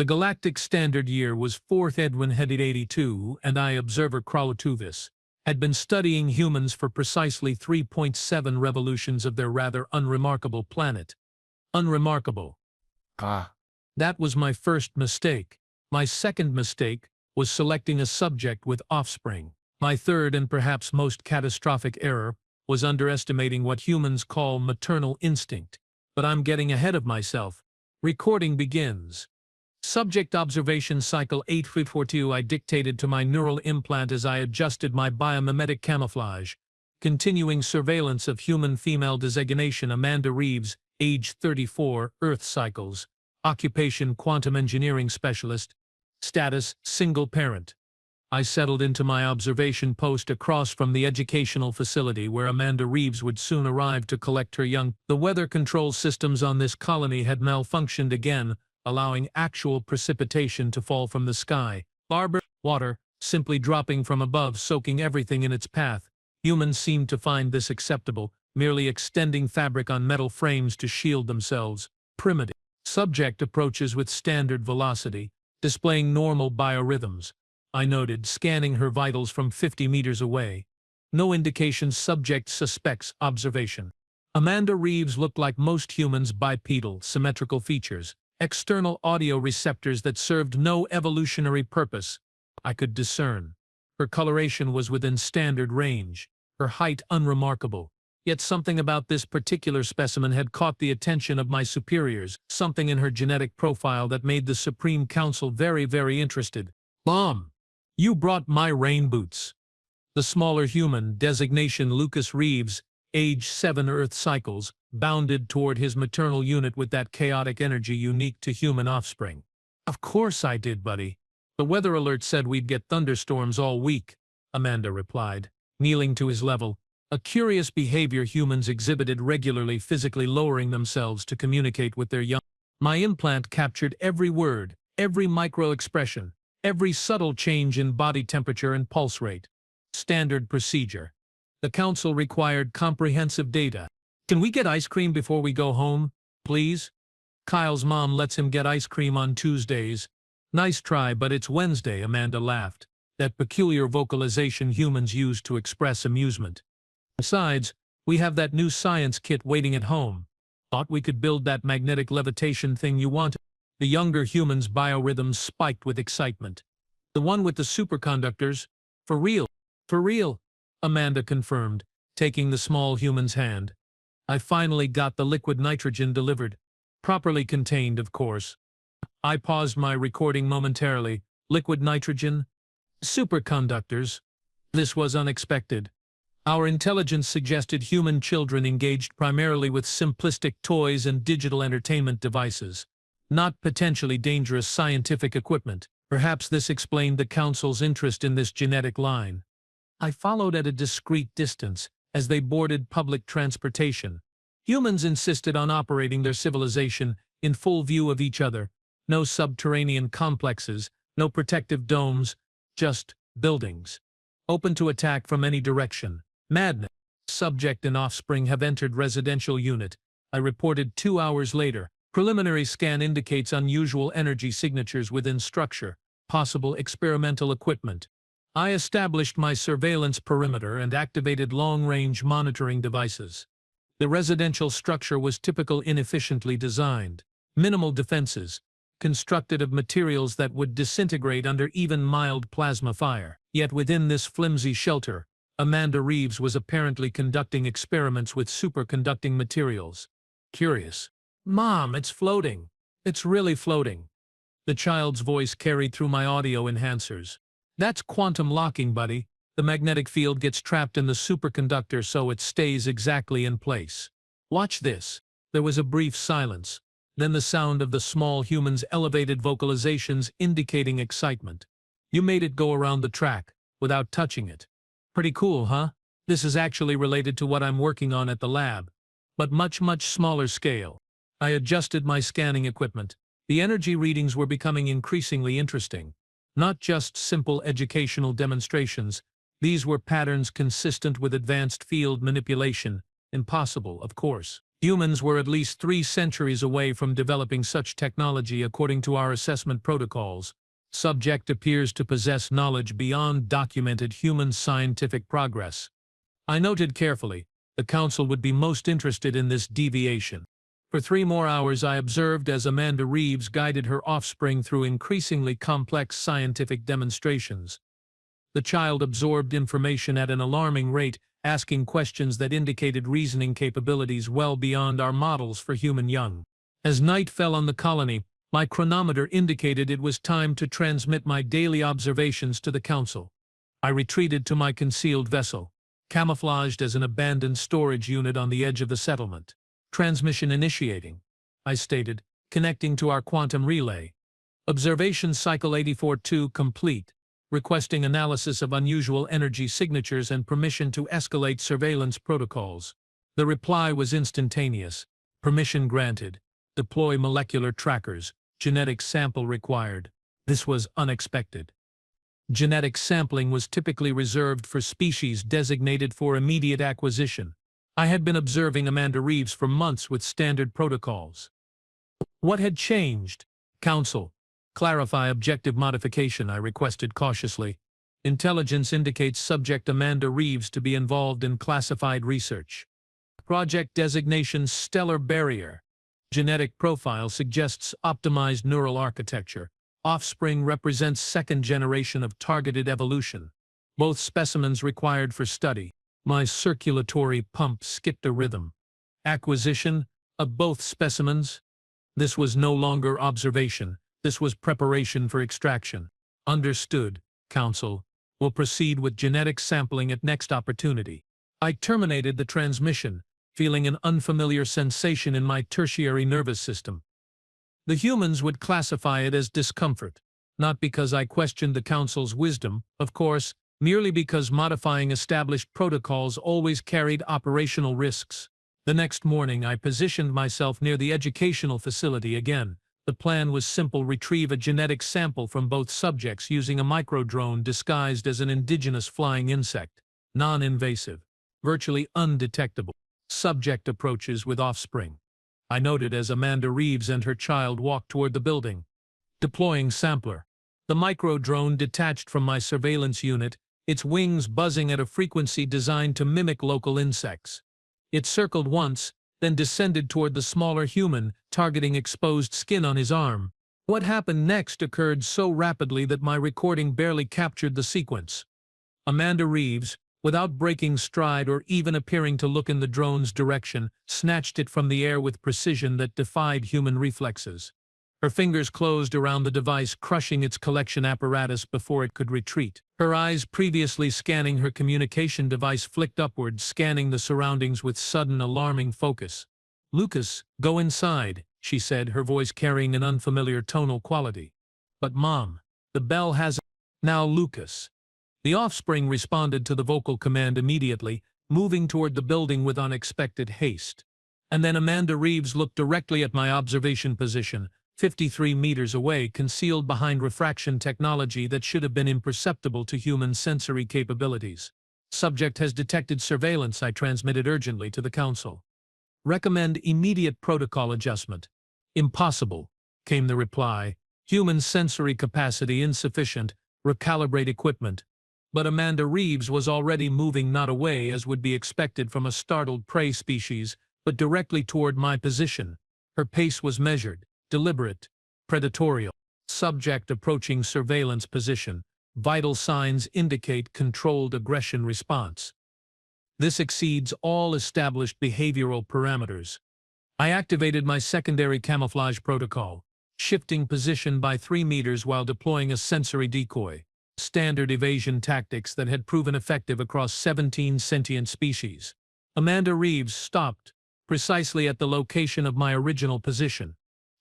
The galactic standard year was 4th Edwin headed 82, and I, observer Kralotuvis, had been studying humans for precisely 3.7 revolutions of their rather unremarkable planet. Unremarkable. That was my first mistake. My second mistake was selecting a subject with offspring. My third and perhaps most catastrophic error was underestimating what humans call maternal instinct. But I'm getting ahead of myself. Recording begins. Subject observation cycle 8342. I dictated to my neural implant as I adjusted my biomimetic camouflage. Continuing surveillance of human female designation Amanda Reeves, age 34, Earth cycles. Occupation quantum engineering specialist. Status single parent. I settled into my observation post across from the educational facility where Amanda Reeves would soon arrive to collect her young. The weather control systems on this colony had malfunctioned again, allowing actual precipitation to fall from the sky. Water, simply dropping from above, soaking everything in its path. Humans seemed to find this acceptable, merely extending fabric on metal frames to shield themselves. Primitive. Subject approaches with standard velocity, displaying normal biorhythms. I noted, scanning her vitals from 50 meters away. No indication. Subject suspects observation. Amanda Reeves looked like most humans, bipedal, symmetrical features, external audio receptors that served no evolutionary purpose. I could discern. Her coloration was within standard range, her height unremarkable. Yet something about this particular specimen had caught the attention of my superiors, something in her genetic profile that made the Supreme Council very, very interested. Mom, you brought my rain boots. The smaller human, designation Lucas Reeves, age 7 Earth cycles, bounded toward his maternal unit with that chaotic energy unique to human offspring. Of course I did, buddy. The weather alert said we'd get thunderstorms all week, Amanda replied, kneeling to his level. A curious behavior humans exhibited regularly, physically lowering themselves to communicate with their young. My implant captured every word, every micro-expression, every subtle change in body temperature and pulse rate. Standard procedure. The council required comprehensive data. Can we get ice cream before we go home, please? Kyle's mom lets him get ice cream on Tuesdays. Nice try, but it's Wednesday, Amanda laughed. That peculiar vocalization humans use to express amusement. Besides, we have that new science kit waiting at home. Thought we could build that magnetic levitation thing you wanted. The younger human's biorhythms spiked with excitement. The one with the superconductors? For real. For real, Amanda confirmed, taking the small human's hand. I finally got the liquid nitrogen delivered. Properly contained, of course. I paused my recording momentarily. Liquid nitrogen? Superconductors? This was unexpected. Our intelligence suggested human children engaged primarily with simplistic toys and digital entertainment devices, not potentially dangerous scientific equipment. Perhaps this explained the Council's interest in this genetic line. I followed at a discreet distance as they boarded public transportation. Humans insisted on operating their civilization in full view of each other. No subterranean complexes, no protective domes, just buildings, open to attack from any direction. Madness. Subject and offspring have entered residential unit, I reported 2 hours later. Preliminary scan indicates unusual energy signatures within structure, possible experimental equipment. I established my surveillance perimeter and activated long-range monitoring devices. The residential structure was typical, inefficiently designed. Minimal defenses, constructed of materials that would disintegrate under even mild plasma fire. Yet within this flimsy shelter, Amanda Reeves was apparently conducting experiments with superconducting materials. Curious. Mom, it's floating. It's really floating. The child's voice carried through my audio enhancers. That's quantum locking, buddy. The magnetic field gets trapped in the superconductor so it stays exactly in place. Watch this. There was a brief silence, then the sound of the small human's elevated vocalizations indicating excitement. You made it go around the track, without touching it. Pretty cool, huh? This is actually related to what I'm working on at the lab, but much smaller scale. I adjusted my scanning equipment. The energy readings were becoming increasingly interesting. Not just simple educational demonstrations, these were patterns consistent with advanced field manipulation. Impossible, of course. Humans were at least 3 centuries away from developing such technology according to our assessment protocols. Subject appears to possess knowledge beyond documented human scientific progress. I noted carefully, the Council would be most interested in this deviation. For 3 more hours I observed as Amanda Reeves guided her offspring through increasingly complex scientific demonstrations. The child absorbed information at an alarming rate, asking questions that indicated reasoning capabilities well beyond our models for human young. As night fell on the colony, my chronometer indicated it was time to transmit my daily observations to the Council. I retreated to my concealed vessel, camouflaged as an abandoned storage unit on the edge of the settlement. Transmission initiating, I stated, connecting to our quantum relay. Observation cycle 84-2 complete, requesting analysis of unusual energy signatures and permission to escalate surveillance protocols. The reply was instantaneous. Permission granted. Deploy molecular trackers. Genetic sample required. This was unexpected. Genetic sampling was typically reserved for species designated for immediate acquisition. I had been observing Amanda Reeves for months with standard protocols. What had changed? Council. Clarify objective modification, I requested cautiously. Intelligence indicates subject Amanda Reeves to be involved in classified research. Project designation Stellar Barrier. Genetic profile suggests optimized neural architecture. Offspring represents 2nd generation of targeted evolution. Both specimens required for study. My circulatory pump skipped a rhythm. Acquisition of both specimens? This was no longer observation. This was preparation for extraction. Understood, Council. We'll proceed with genetic sampling at next opportunity. I terminated the transmission, feeling an unfamiliar sensation in my tertiary nervous system. The humans would classify it as discomfort, not because I questioned the Council's wisdom, of course, merely because modifying established protocols always carried operational risks. The next morning I positioned myself near the educational facility again. The plan was simple: retrieve a genetic sample from both subjects using a microdrone disguised as an indigenous flying insect, non-invasive, virtually undetectable. Subject approaches with offspring. I noted as Amanda Reeves and her child walked toward the building. Deploying sampler. The microdrone detached from my surveillance unit, its wings buzzing at a frequency designed to mimic local insects. It circled once, then descended toward the smaller human, targeting exposed skin on his arm. What happened next occurred so rapidly that my recording barely captured the sequence. Amanda Reeves, without breaking stride or even appearing to look in the drone's direction, snatched it from the air with precision that defied human reflexes. Her fingers closed around the device, crushing its collection apparatus before it could retreat. Her eyes, previously scanning her communication device, flicked upward, scanning the surroundings with sudden, alarming focus. "Lucas, go inside," she said, her voice carrying an unfamiliar tonal quality. "But Mom, the bell hasn't—" "Now, Lucas." The offspring responded to the vocal command immediately, moving toward the building with unexpected haste. And then Amanda Reeves looked directly at my observation position, 53 meters away, concealed behind refraction technology that should have been imperceptible to human sensory capabilities. "Subject has detected surveillance," I transmitted urgently to the Council. "Recommend immediate protocol adjustment." "Impossible," came the reply. "Human sensory capacity insufficient. Recalibrate equipment." But Amanda Reeves was already moving not away as would be expected from a startled prey species, but directly toward my position. Her pace was measured, deliberate, predatorial. Subject approaching surveillance position. Vital signs indicate controlled aggression response. This exceeds all established behavioral parameters. I activated my secondary camouflage protocol, shifting position by 3 meters while deploying a sensory decoy. Standard evasion tactics that had proven effective across 17 sentient species. Amanda Reeves stopped, precisely at the location of my original position.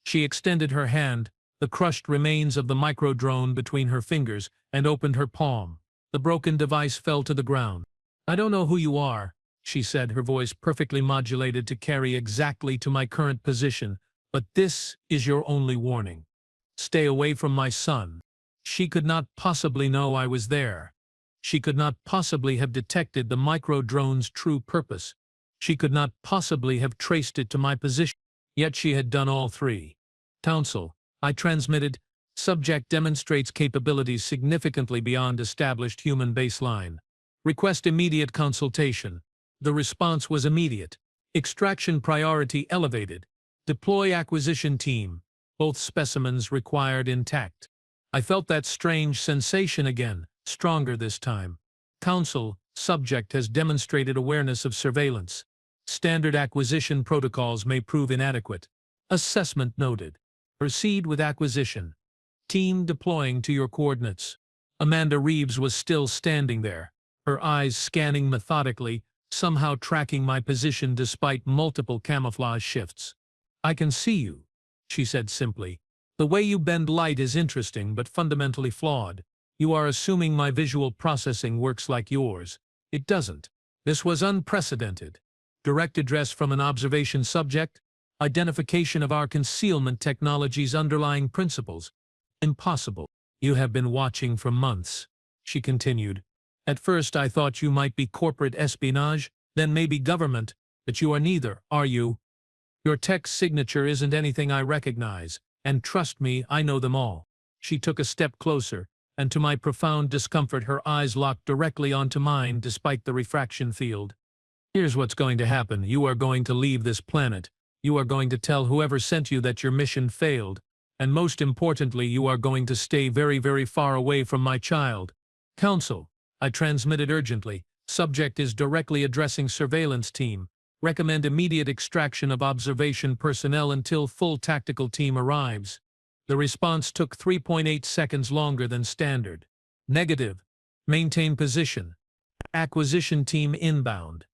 She extended her hand, the crushed remains of the microdrone between her fingers, and opened her palm. The broken device fell to the ground. "I don't know who you are," she said, her voice perfectly modulated to carry exactly to my current position, "but this is your only warning. Stay away from my son." She could not possibly know I was there. She could not possibly have detected the microdrone's true purpose. She could not possibly have traced it to my position, yet she had done all three. Counsel, I transmitted, subject demonstrates capabilities significantly beyond established human baseline. Request immediate consultation. The response was immediate. Extraction priority elevated. Deploy acquisition team. Both specimens required intact. I felt that strange sensation again, stronger this time. Counsel, subject has demonstrated awareness of surveillance. Standard acquisition protocols may prove inadequate. Assessment noted. Proceed with acquisition. Team deploying to your coordinates. Amanda Reeves was still standing there, her eyes scanning methodically, somehow tracking my position despite multiple camouflage shifts. I can see you, she said simply. The way you bend light is interesting but fundamentally flawed. You are assuming my visual processing works like yours. It doesn't. This was unprecedented. Direct address from an observation subject. Identification of our concealment technology's underlying principles. Impossible. You have been watching for months, she continued. At first I thought you might be corporate espionage, then maybe government, but you are neither, are you? Your text signature isn't anything I recognize, and trust me, I know them all. She took a step closer, and to my profound discomfort her eyes locked directly onto mine despite the refraction field. Here's what's going to happen. You are going to leave this planet. You are going to tell whoever sent you that your mission failed. And most importantly, you are going to stay very, very far away from my child. Counsel, I transmitted urgently. Subject is directly addressing surveillance team. Recommend immediate extraction of observation personnel until full tactical team arrives. The response took 3.8 seconds longer than standard. Negative. Maintain position. Acquisition team inbound.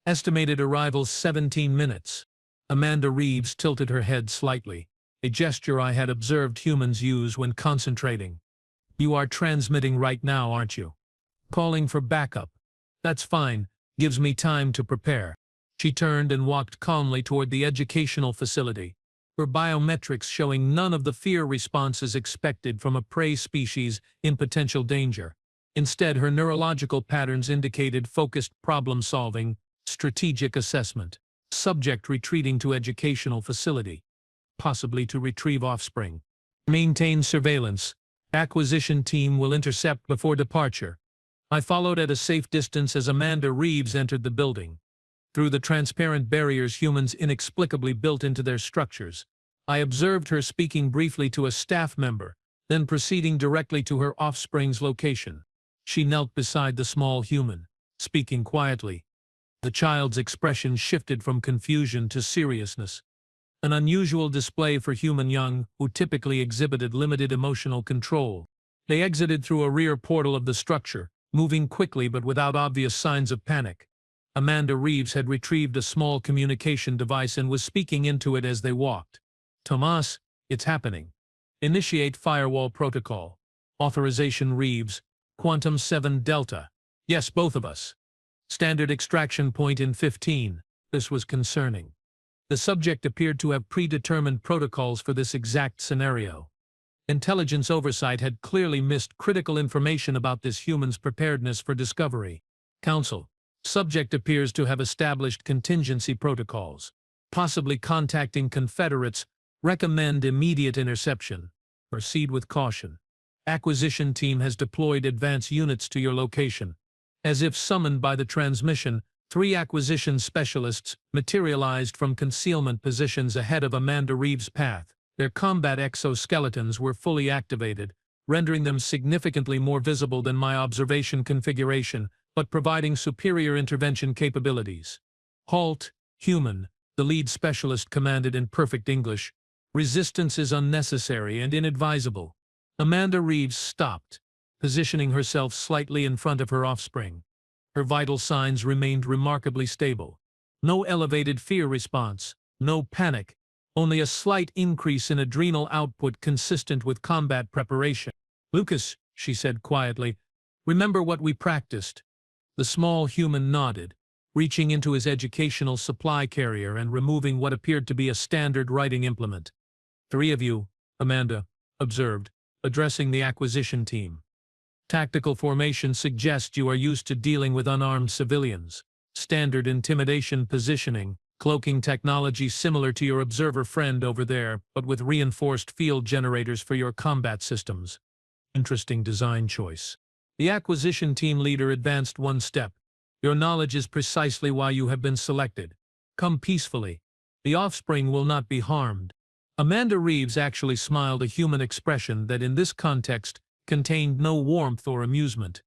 Estimated arrival 17 minutes. Amanda Reeves tilted her head slightly, a gesture I had observed humans use when concentrating. You are transmitting right now, aren't you? Calling for backup. That's fine. Gives me time to prepare. She turned and walked calmly toward the educational facility, her biometrics showing none of the fear responses expected from a prey species in potential danger. Instead, her neurological patterns indicated focused problem-solving, strategic assessment. Subject retreating to educational facility, possibly to retrieve offspring. Maintain surveillance. Acquisition team will intercept before departure. I followed at a safe distance as Amanda Reeves entered the building. Through the transparent barriers humans inexplicably built into their structures, I observed her speaking briefly to a staff member, then proceeding directly to her offspring's location. She knelt beside the small human, speaking quietly. The child's expression shifted from confusion to seriousness, an unusual display for human young who typically exhibited limited emotional control. They exited through a rear portal of the structure, moving quickly but without obvious signs of panic. Amanda Reeves had retrieved a small communication device and was speaking into it as they walked. Tomas, it's happening. Initiate firewall protocol. Authorization Reeves, Quantum 7 Delta. Yes, both of us. Standard extraction point in 15. This was concerning. The subject appeared to have predetermined protocols for this exact scenario. Intelligence oversight had clearly missed critical information about this human's preparedness for discovery. Counsel. Subject appears to have established contingency protocols. Possibly contacting Confederates. Recommend immediate interception. Proceed with caution. Acquisition team has deployed advance units to your location. As if summoned by the transmission, 3 acquisition specialists materialized from concealment positions ahead of Amanda Reeves' path. Their combat exoskeletons were fully activated, rendering them significantly more visible than my observation configuration, but providing superior intervention capabilities. Halt, human, the lead specialist commanded in perfect English. Resistance is unnecessary and inadvisable. Amanda Reeves stopped, positioning herself slightly in front of her offspring. Her vital signs remained remarkably stable. No elevated fear response, no panic, only a slight increase in adrenal output consistent with combat preparation. Lucas, she said quietly, remember what we practiced. The small human nodded, reaching into his educational supply carrier and removing what appeared to be a standard writing implement. 3 of you, Amanda observed, addressing the acquisition team. Tactical formation suggests you are used to dealing with unarmed civilians. standard intimidation positioning, cloaking technology similar to your observer friend over there, but with reinforced field generators for your combat systems. Interesting design choice. The acquisition team leader advanced one step. Your knowledge is precisely why you have been selected. Come peacefully. The offspring will not be harmed. Amanda Reeves actually smiled, a human expression that in this context contained no warmth or amusement.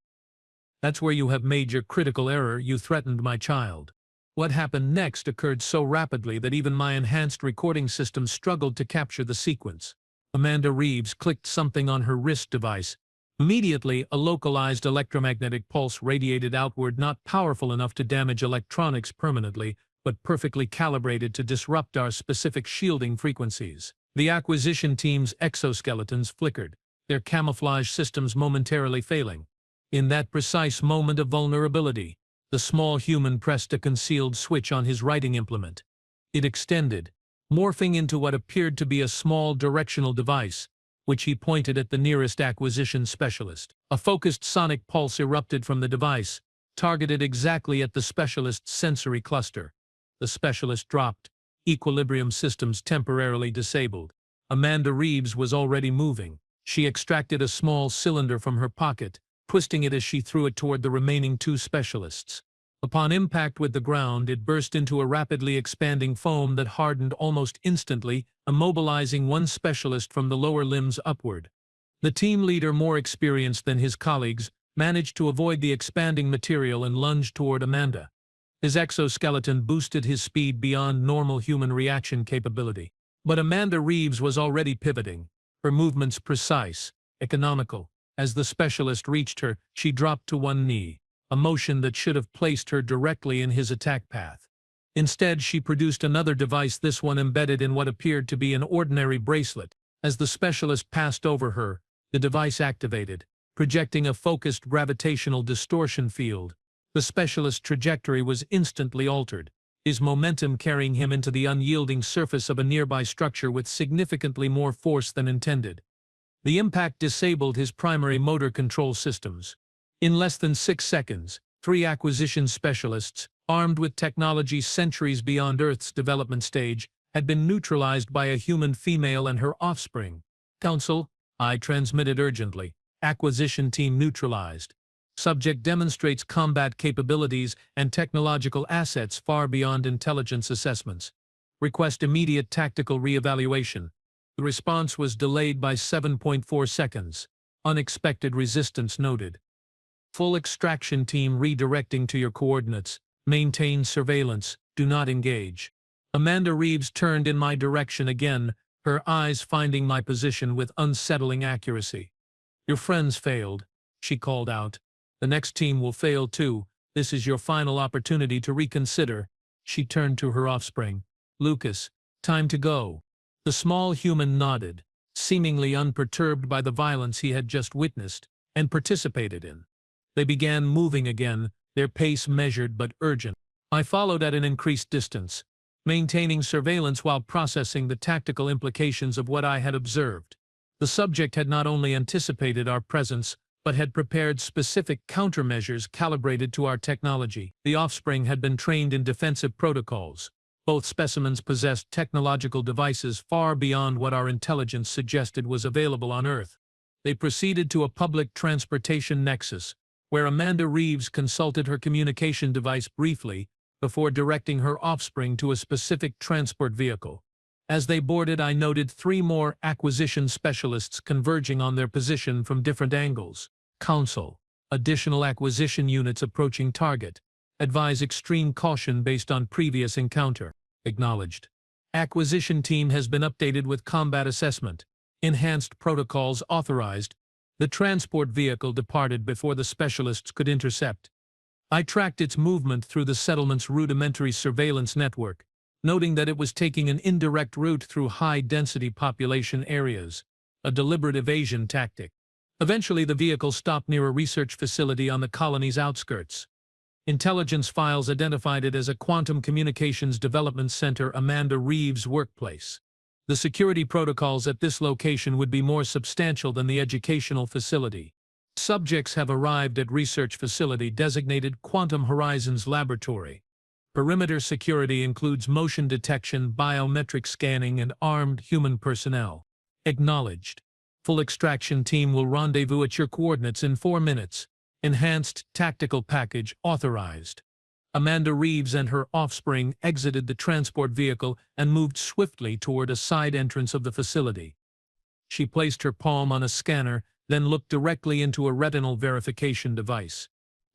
That's where you have made your critical error. You threatened my child. What happened next occurred so rapidly that even my enhanced recording system struggled to capture the sequence. Amanda Reeves clicked something on her wrist device. Immediately, a localized electromagnetic pulse radiated outward, not powerful enough to damage electronics permanently, but perfectly calibrated to disrupt our specific shielding frequencies. The acquisition team's exoskeletons flickered, their camouflage systems momentarily failing. In that precise moment of vulnerability, the small human pressed a concealed switch on his writing implement. It extended, morphing into what appeared to be a small directional device, which he pointed at the nearest acquisition specialist. A focused sonic pulse erupted from the device, targeted exactly at the specialist's sensory cluster. The specialist dropped, equilibrium systems temporarily disabled. Amanda Reeves was already moving. She extracted a small cylinder from her pocket, twisting it as she threw it toward the remaining two specialists. Upon impact with the ground, it burst into a rapidly expanding foam that hardened almost instantly, immobilizing one specialist from the lower limbs upward. The team leader, more experienced than his colleagues, managed to avoid the expanding material and lunged toward Amanda. His exoskeleton boosted his speed beyond normal human reaction capability. But Amanda Reeves was already pivoting, her movements precise, economical. As the specialist reached her, she dropped to one knee, a motion that should have placed her directly in his attack path. Instead, she produced another device, this one embedded in what appeared to be an ordinary bracelet. As the specialist passed over her, the device activated, projecting a focused gravitational distortion field. The specialist's trajectory was instantly altered, his momentum carrying him into the unyielding surface of a nearby structure with significantly more force than intended. The impact disabled his primary motor control systems. In less than 6 seconds, 3 acquisition specialists, armed with technology centuries beyond Earth's development stage, had been neutralized by a human female and her offspring. "Council," I transmitted urgently. "Acquisition team neutralized. Subject demonstrates combat capabilities and technological assets far beyond intelligence assessments. Request immediate tactical re-evaluation." The response was delayed by 7.4 seconds. Unexpected resistance noted. Full extraction team redirecting to your coordinates. Maintain surveillance. Do not engage. Amanda Reeves turned in my direction again, her eyes finding my position with unsettling accuracy. "Your friends failed," she called out. "The next team will fail too. This is your final opportunity to reconsider." She turned to her offspring. "Lucas, time to go." The small human nodded, seemingly unperturbed by the violence he had just witnessed and participated in. They began moving again, their pace measured but urgent. I followed at an increased distance, maintaining surveillance while processing the tactical implications of what I had observed. The subject had not only anticipated our presence, but had prepared specific countermeasures calibrated to our technology. The offspring had been trained in defensive protocols. Both specimens possessed technological devices far beyond what our intelligence suggested was available on Earth. They proceeded to a public transportation nexus, where Amanda Reeves consulted her communication device briefly before directing her offspring to a specific transport vehicle. As they boarded, I noted 3 more acquisition specialists converging on their position from different angles. "Council, additional acquisition units approaching target. Advise extreme caution based on previous encounter." Acknowledged. Acquisition team has been updated with combat assessment. Enhanced protocols authorized. The transport vehicle departed before the specialists could intercept. I tracked its movement through the settlement's rudimentary surveillance network, noting that it was taking an indirect route through high-density population areas, a deliberate evasion tactic. Eventually, the vehicle stopped near a research facility on the colony's outskirts. Intelligence files identified it as a Quantum Communications Development Center, Amanda Reeves' workplace. The security protocols at this location would be more substantial than the educational facility. Subjects have arrived at research facility designated Quantum Horizons Laboratory. Perimeter security includes motion detection, biometric scanning, and armed human personnel. Acknowledged. Full extraction team will rendezvous at your coordinates in 4 minutes. Enhanced tactical package authorized. Amanda Reeves and her offspring exited the transport vehicle and moved swiftly toward a side entrance of the facility. She placed her palm on a scanner, then looked directly into a retinal verification device.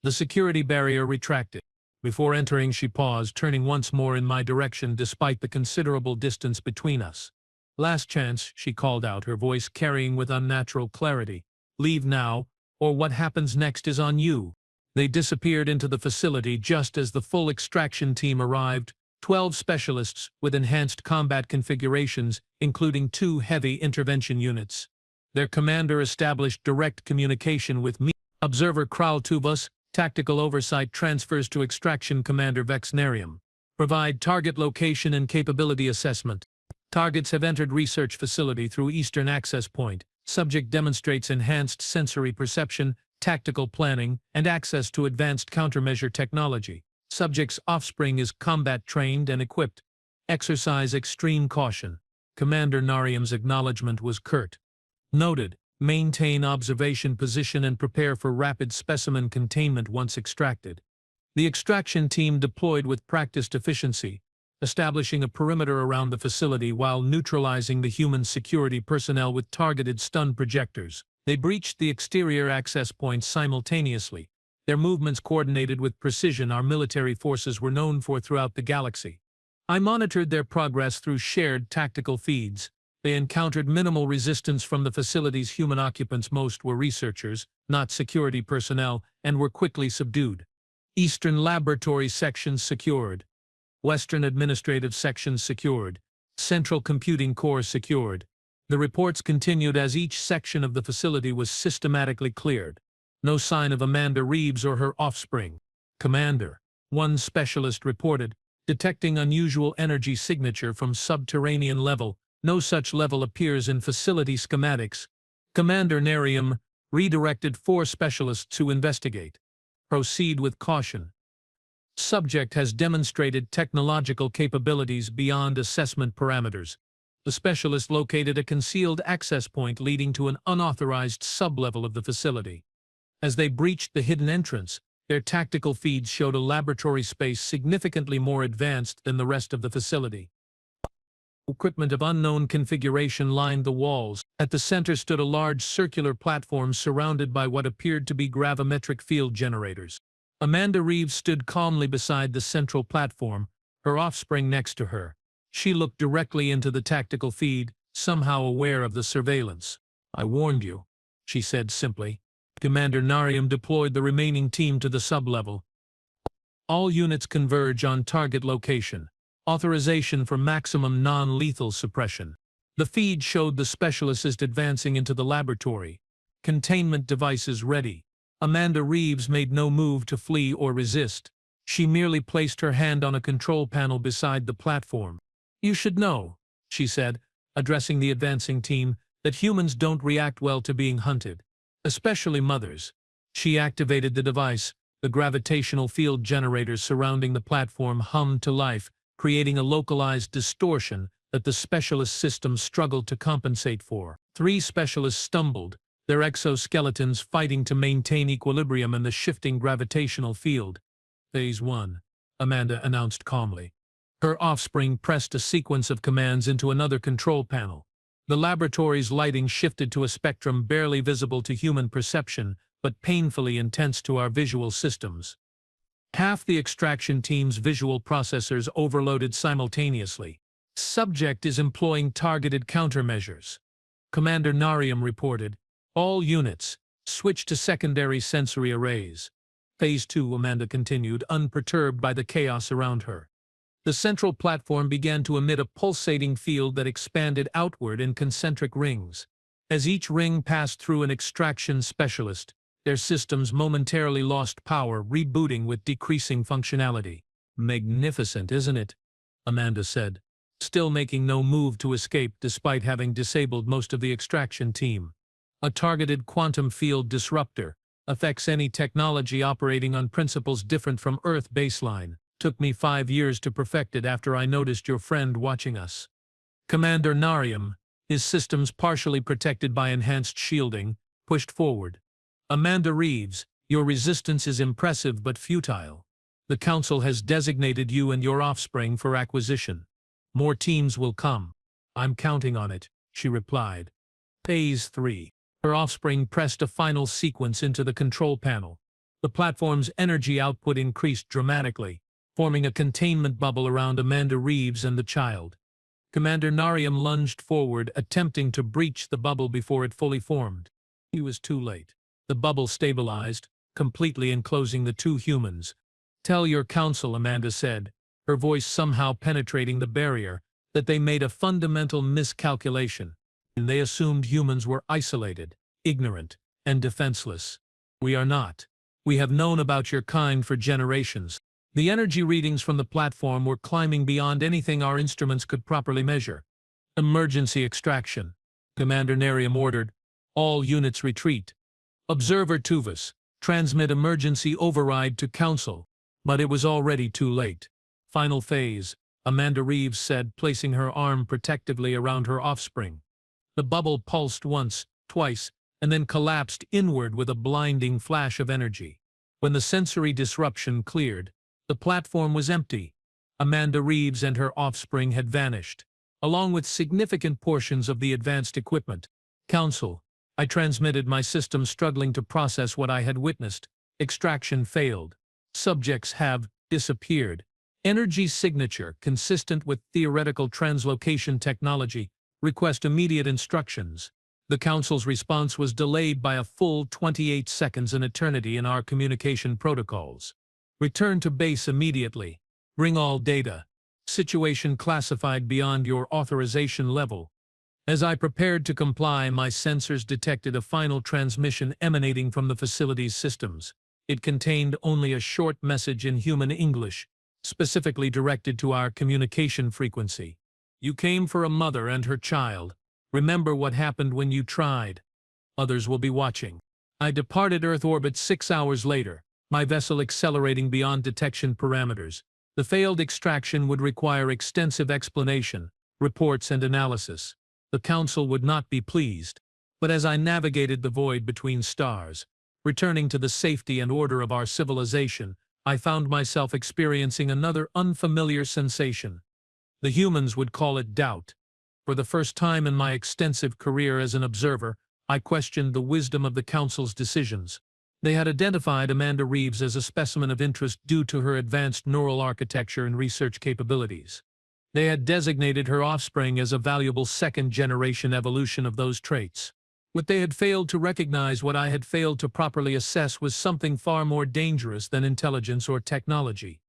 The security barrier retracted. Before entering, she paused, turning once more in my direction despite the considerable distance between us. "Last chance," she called out, her voice carrying with unnatural clarity. "Leave now, or what happens next is on you." They disappeared into the facility just as the full extraction team arrived, 12 specialists with enhanced combat configurations, including 2 heavy intervention units. Their commander established direct communication with me. Observer Kraltubus, tactical oversight transfers to Extraction Commander Vexnarium. Provide target location and capability assessment. Targets have entered research facility through Eastern Access Point. Subject demonstrates enhanced sensory perception, tactical planning, and access to advanced countermeasure technology. Subject's offspring is combat-trained and equipped. Exercise extreme caution. Commander Narium's acknowledgement was curt. Noted. Maintain observation position and prepare for rapid specimen containment once extracted. The extraction team deployed with practiced efficiency, establishing a perimeter around the facility while neutralizing the human security personnel with targeted stun projectors. They breached the exterior access points simultaneously, their movements coordinated with precision our military forces were known for throughout the galaxy. I monitored their progress through shared tactical feeds. They encountered minimal resistance from the facility's human occupants. Most were researchers, not security personnel, and were quickly subdued. Eastern Laboratory sections secured. Western Administrative sections secured. Central Computing Core secured. The reports continued as each section of the facility was systematically cleared. No sign of Amanda Reeves or her offspring. "Commander," one specialist reported, detecting unusual energy signature from subterranean level. No such level appears in facility schematics. Commander Narium redirected 4 specialists to investigate. Proceed with caution. Subject has demonstrated technological capabilities beyond assessment parameters. The specialist located a concealed access point leading to an unauthorized sublevel of the facility. As they breached the hidden entrance, their tactical feeds showed a laboratory space significantly more advanced than the rest of the facility. Equipment of unknown configuration lined the walls. At the center stood a large circular platform surrounded by what appeared to be gravimetric field generators. Amanda Reeves stood calmly beside the central platform, her offspring next to her. She looked directly into the tactical feed, somehow aware of the surveillance. "I warned you," she said simply. Commander Narium deployed the remaining team to the sublevel. "All units converge on target location. Authorization for maximum non-lethal suppression." The feed showed the specialist advancing into the laboratory. Containment devices ready. Amanda Reeves made no move to flee or resist. She merely placed her hand on a control panel beside the platform. "You should know," she said, addressing the advancing team, "that humans don't react well to being hunted. Especially mothers." She activated the device. The gravitational field generators surrounding the platform hummed to life, creating a localized distortion that the specialist system struggled to compensate for. 3 specialists stumbled, their exoskeletons fighting to maintain equilibrium in the shifting gravitational field. "Phase 1, Amanda announced calmly. Her offspring pressed a sequence of commands into another control panel. The laboratory's lighting shifted to a spectrum barely visible to human perception, but painfully intense to our visual systems. Half the extraction team's visual processors overloaded simultaneously. Subject is employing targeted countermeasures. Commander Narium reported. "All units, switch to secondary sensory arrays." Phase 2, Amanda continued, unperturbed by the chaos around her. The central platform began to emit a pulsating field that expanded outward in concentric rings. As each ring passed through an extraction specialist, their systems momentarily lost power, rebooting with decreasing functionality. "Magnificent, isn't it?" Amanda said, still making no move to escape despite having disabled most of the extraction team. A targeted quantum field disruptor affects any technology operating on principles different from Earth baseline. Took me 5 years to perfect it after I noticed your friend watching us. Commander Narium, his systems partially protected by enhanced shielding, pushed forward. Amanda Reeves, your resistance is impressive but futile. The Council has designated you and your offspring for acquisition. More teams will come. I'm counting on it, she replied. Phase 3. Her offspring pressed a final sequence into the control panel. The platform's energy output increased dramatically, forming a containment bubble around Amanda Reeves and the child. Commander Narium lunged forward, attempting to breach the bubble before it fully formed. He was too late. The bubble stabilized, completely enclosing the two humans. Tell your council, Amanda said, her voice somehow penetrating the barrier, that they made a fundamental miscalculation. And they assumed humans were isolated, ignorant, and defenseless. We are not. We have known about your kind for generations. The energy readings from the platform were climbing beyond anything our instruments could properly measure. Emergency extraction. Commander Narium ordered. All units retreat. Observer Tuvus, transmit emergency override to Council. But it was already too late. Final phase, Amanda Reeves said, placing her arm protectively around her offspring. The bubble pulsed once, twice, and then collapsed inward with a blinding flash of energy. When the sensory disruption cleared, the platform was empty. Amanda Reeves and her offspring had vanished, along with significant portions of the advanced equipment. Council, I transmitted my system struggling to process what I had witnessed. Extraction failed. Subjects have disappeared. Energy signature consistent with theoretical translocation technology. Request immediate instructions. The Council's response was delayed by a full 28 seconds, an eternity in our communication protocols. Return to base immediately. Bring all data. Situation classified beyond your authorization level. As I prepared to comply, my sensors detected a final transmission emanating from the facility's systems. It contained only a short message in human English, specifically directed to our communication frequency. You came for a mother and her child. Remember what happened when you tried. Others will be watching. I departed Earth orbit 6 hours later, my vessel accelerating beyond detection parameters. The failed extraction would require extensive explanation, reports, and analysis. The Council would not be pleased. But as I navigated the void between stars, returning to the safety and order of our civilization, I found myself experiencing another unfamiliar sensation. The humans would call it doubt. For the first time in my extensive career as an observer, I questioned the wisdom of the Council's decisions. They had identified Amanda Reeves as a specimen of interest due to her advanced neural architecture and research capabilities. They had designated her offspring as a valuable second-generation evolution of those traits. What they had failed to recognize, what I had failed to properly assess, was something far more dangerous than intelligence or technology.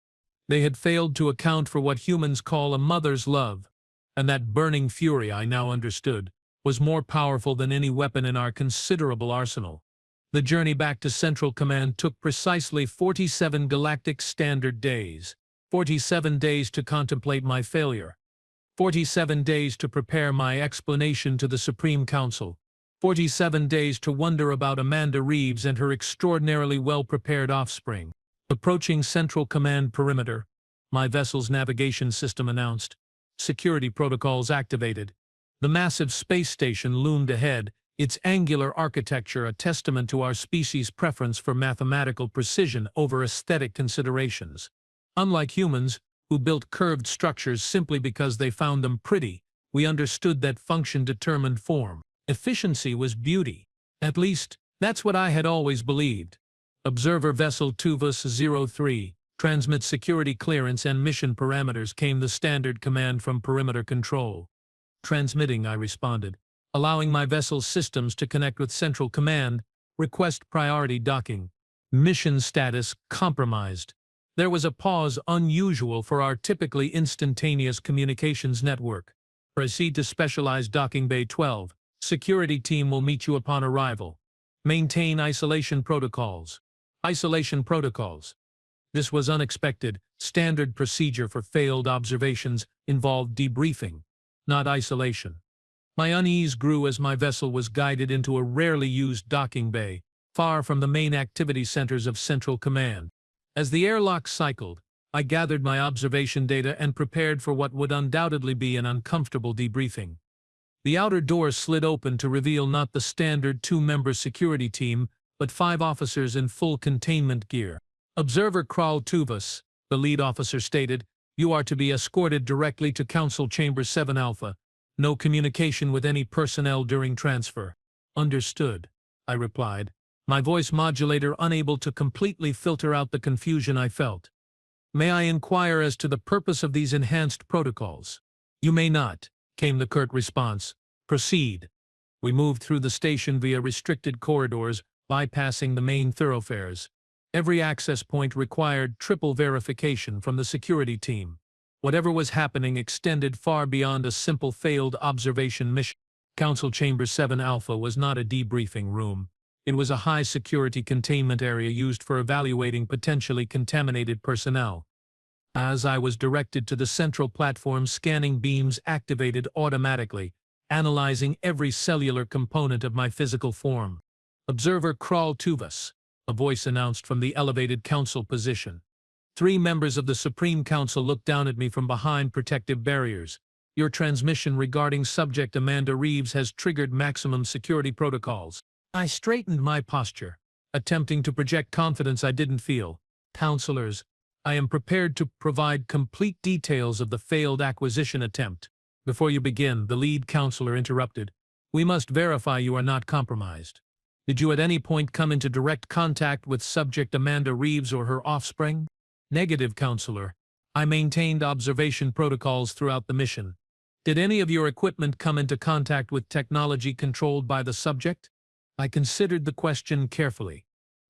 They had failed to account for what humans call a mother's love, and that burning fury, I now understood, was more powerful than any weapon in our considerable arsenal. The journey back to Central Command took precisely 47 galactic standard days, 47 days to contemplate my failure, 47 days to prepare my explanation to the Supreme Council, 47 days to wonder about Amanda Reeves and her extraordinarily well-prepared offspring. Approaching Central Command perimeter, my vessel's navigation system announced. Security protocols activated. The massive space station loomed ahead, its angular architecture a testament to our species' preference for mathematical precision over aesthetic considerations. Unlike humans, who built curved structures simply because they found them pretty, we understood that function determined form. Efficiency was beauty. At least, that's what I had always believed. Observer Vessel Tuvus 03, transmit security clearance and mission parameters, came the standard command from Perimeter Control. Transmitting, I responded, allowing my vessel's systems to connect with Central Command. Request priority docking. Mission status compromised. There was a pause unusual for our typically instantaneous communications network. Proceed to Specialized Docking Bay 12. Security team will meet you upon arrival. Maintain isolation protocols. Isolation protocols. This was unexpected. Standard procedure for failed observations involved debriefing, not isolation. My unease grew as my vessel was guided into a rarely used docking bay, far from the main activity centers of Central Command. As the airlock cycled, I gathered my observation data and prepared for what would undoubtedly be an uncomfortable debriefing. The outer door slid open to reveal not the standard two-member security team, but 5 officers in full containment gear. Observer Kral Tuvas, the lead officer stated, "You are to be escorted directly to Council Chamber 7 Alpha. No communication with any personnel during transfer." "Understood," I replied, my voice modulator unable to completely filter out the confusion I felt. "May I inquire as to the purpose of these enhanced protocols?" "You may not," came the curt response. "Proceed." We moved through the station via restricted corridors, bypassing the main thoroughfares. Every access point required triple verification from the security team. Whatever was happening extended far beyond a simple failed observation mission. Council Chamber 7 Alpha was not a debriefing room. It was a high-security containment area used for evaluating potentially contaminated personnel. As I was directed to the central platform, scanning beams activated automatically, analyzing every cellular component of my physical form. "Observer Kral Tuvas," a voice announced from the elevated council position. 3 members of the Supreme Council looked down at me from behind protective barriers. "Your transmission regarding subject Amanda Reeves has triggered maximum security protocols." I straightened my posture, attempting to project confidence I didn't feel. "Counselors, I am prepared to provide complete details of the failed acquisition attempt." "Before you begin," the lead counselor interrupted, "we must verify you are not compromised. Did you at any point come into direct contact with subject Amanda Reeves or her offspring?" "Negative, counselor. I maintained observation protocols throughout the mission." "Did any of your equipment come into contact with technology controlled by the subject?" I considered the question carefully.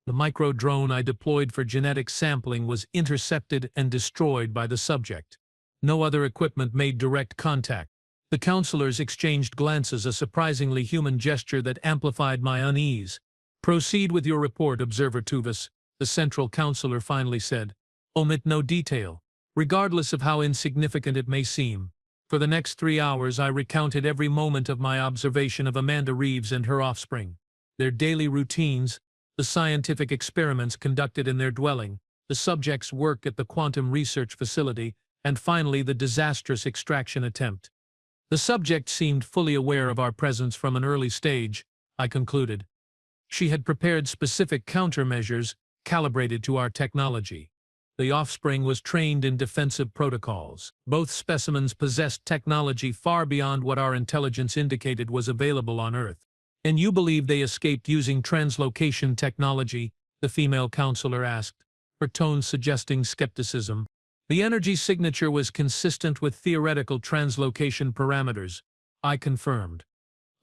The micro-drone I deployed for genetic sampling was intercepted and destroyed by the subject. No other equipment made direct contact. The counselors exchanged glances, a surprisingly human gesture that amplified my unease. "Proceed with your report, Observer Tuvas," the central counselor finally said. "Omit no detail, regardless of how insignificant it may seem." For the next 3 hours I recounted every moment of my observation of Amanda Reeves and her offspring. Their daily routines, the scientific experiments conducted in their dwelling, the subject's work at the quantum research facility, and finally the disastrous extraction attempt. The subject seemed fully aware of our presence from an early stage, I concluded. She had prepared specific countermeasures calibrated to our technology. The offspring was trained in defensive protocols. Both specimens possessed technology far beyond what our intelligence indicated was available on Earth. "And you believe they escaped using translocation technology?" the female counselor asked, her tone suggesting skepticism. "The energy signature was consistent with theoretical translocation parameters," I confirmed,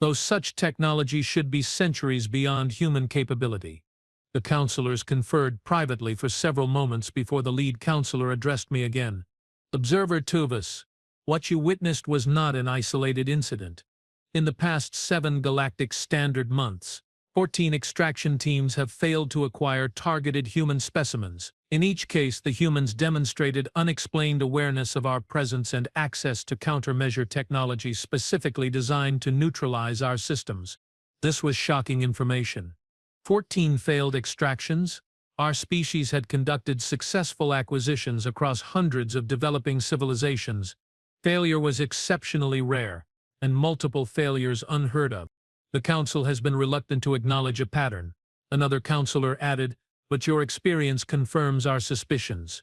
"though such technology should be centuries beyond human capability." The counselors conferred privately for several moments before the lead counselor addressed me again. "Observer Tuvas, what you witnessed was not an isolated incident. In the past 7 galactic standard months, 14 extraction teams have failed to acquire targeted human specimens. In each case, the humans demonstrated unexplained awareness of our presence and access to countermeasure technology specifically designed to neutralize our systems. This was shocking information. 14 failed extractions? Our species had conducted successful acquisitions across hundreds of developing civilizations. Failure was exceptionally rare, and multiple failures unheard of. The Council has been reluctant to acknowledge a pattern," another counselor added, "but your experience confirms our suspicions.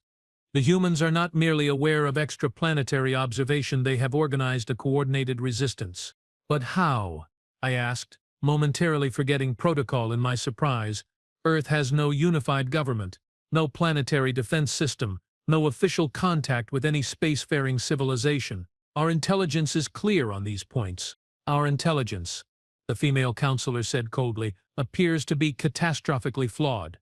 The humans are not merely aware of extraplanetary observation, they have organized a coordinated resistance." "But how?" I asked, momentarily forgetting protocol in my surprise. "Earth has no unified government, no planetary defense system, no official contact with any spacefaring civilization. Our intelligence is clear on these points." "Our intelligence," the female counselor said coldly, "appears to be catastrophically flawed."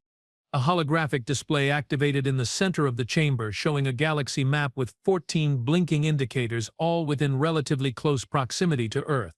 A holographic display activated in the center of the chamber, showing a galaxy map with 14 blinking indicators, all within relatively close proximity to Earth.